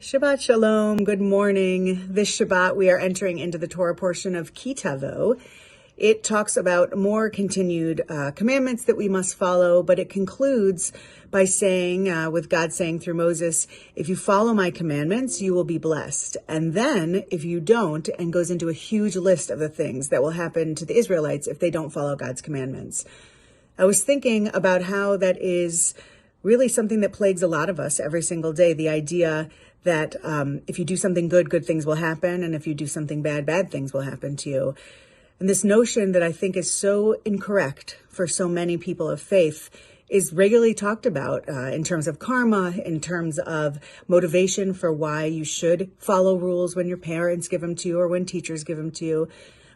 Shabbat Shalom, good morning. This Shabbat we are entering into the Torah portion of Kitavo. It talks about more continued commandments that we must follow, but it concludes by saying, with God saying through Moses, if you follow my commandments, you will be blessed. And then if you don't, and goes into a huge list of the things that will happen to the Israelites if they don't follow God's commandments. I was thinking about how that is really something that plagues a lot of us every single day. The idea that if you do something good, good things will happen. And if you do something bad, bad things will happen to you. And this notion that I think is so incorrect for so many people of faith is regularly talked about in terms of karma, in terms of motivation for why you should follow rules when your parents give them to you or when teachers give them to you.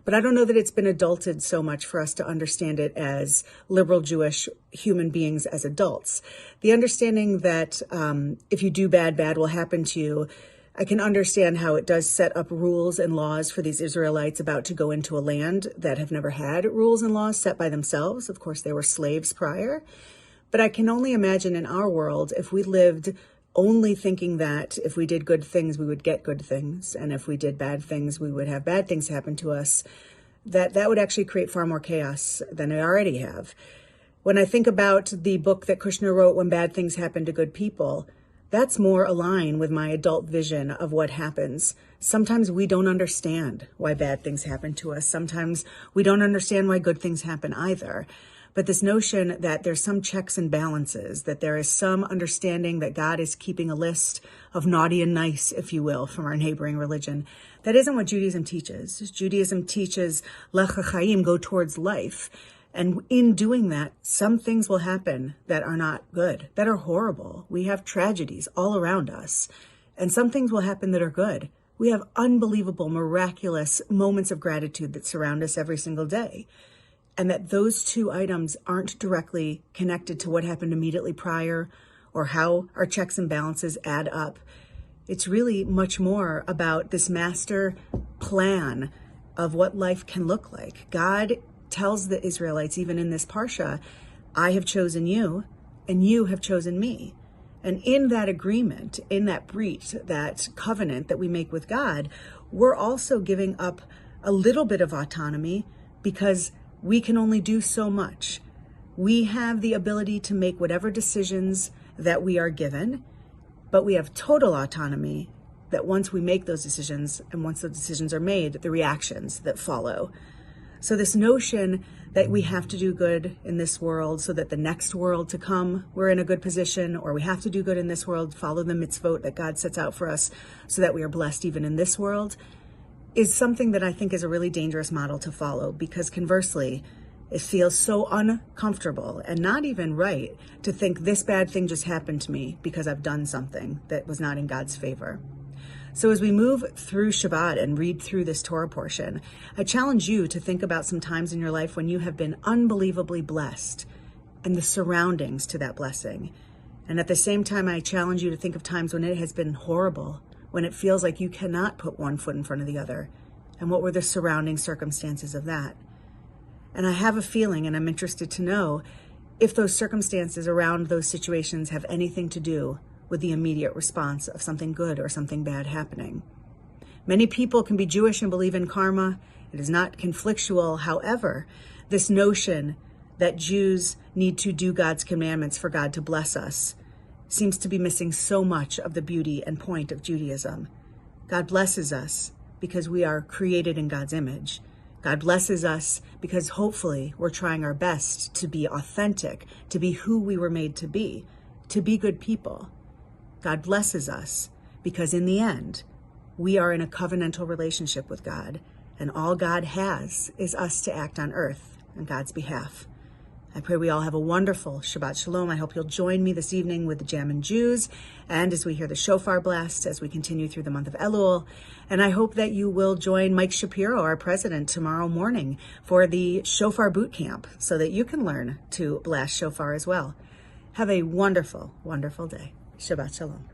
But I don't know that it's been adulted so much for us to understand it as liberal Jewish human beings as adults. The understanding that if you do bad, bad will happen to you. I can understand how it does set up rules and laws for these Israelites about to go into a land that have never had rules and laws set by themselves. Of course, they were slaves prior. But I can only imagine in our world, if we lived only thinking that if we did good things, we would get good things. And if we did bad things, we would have bad things happen to us, that would actually create far more chaos than I already have. When I think about the book that Kushner wrote, When Bad Things Happen to Good People, that's more aligned with my adult vision of what happens. Sometimes we don't understand why bad things happen to us. Sometimes we don't understand why good things happen either. But this notion that there's some checks and balances, that there is some understanding that God is keeping a list of naughty and nice, if you will, from our neighboring religion, that isn't what Judaism teaches. Judaism teaches Lech HaChaim, go towards life. And in doing that, some things will happen that are not good, that are horrible. We have tragedies all around us. And some things will happen that are good. We have unbelievable, miraculous moments of gratitude that surround us every single day. And that those two items aren't directly connected to what happened immediately prior or how our checks and balances add up. It's really much more about this master plan of what life can look like. God tells the Israelites, even in this parsha, I have chosen you and you have chosen me. And in that agreement, in that breach, that covenant that we make with God, we're also giving up a little bit of autonomy because we can only do so much. We have the ability to make whatever decisions that we are given, but we have total autonomy that once we make those decisions and once those decisions are made, the reactions that follow. So this notion that we have to do good in this world so that the next world to come, we're in a good position, or we have to do good in this world, follow the mitzvot that God sets out for us so that we are blessed even in this world, is something that I think is a really dangerous model to follow, because conversely, it feels so uncomfortable and not even right to think this bad thing just happened to me because I've done something that was not in God's favor. So as we move through Shabbat and read through this Torah portion, I challenge you to think about some times in your life when you have been unbelievably blessed and the surroundings to that blessing. And at the same time, I challenge you to think of times when it has been horrible, when it feels like you cannot put one foot in front of the other. And what were the surrounding circumstances of that? And I have a feeling, and I'm interested to know, if those circumstances around those situations have anything to do with the immediate response of something good or something bad happening. Many people can be Jewish and believe in karma. It is not conflictual. However, this notion that Jews need to do God's commandments for God to bless us seems to be missing so much of the beauty and point of Judaism. God blesses us because we are created in God's image. God blesses us because hopefully we're trying our best to be authentic, to be who we were made to be good people. God blesses us because in the end, we are in a covenantal relationship with God, and all God has is us to act on earth on God's behalf. I pray we all have a wonderful Shabbat Shalom. I hope you'll join me this evening with the Jammin' Jews and as we hear the shofar blast as we continue through the month of Elul. And I hope that you will join Mike Shapiro, our president, tomorrow morning for the shofar boot camp so that you can learn to blast shofar as well. Have a wonderful, wonderful day. Shabbat Shalom.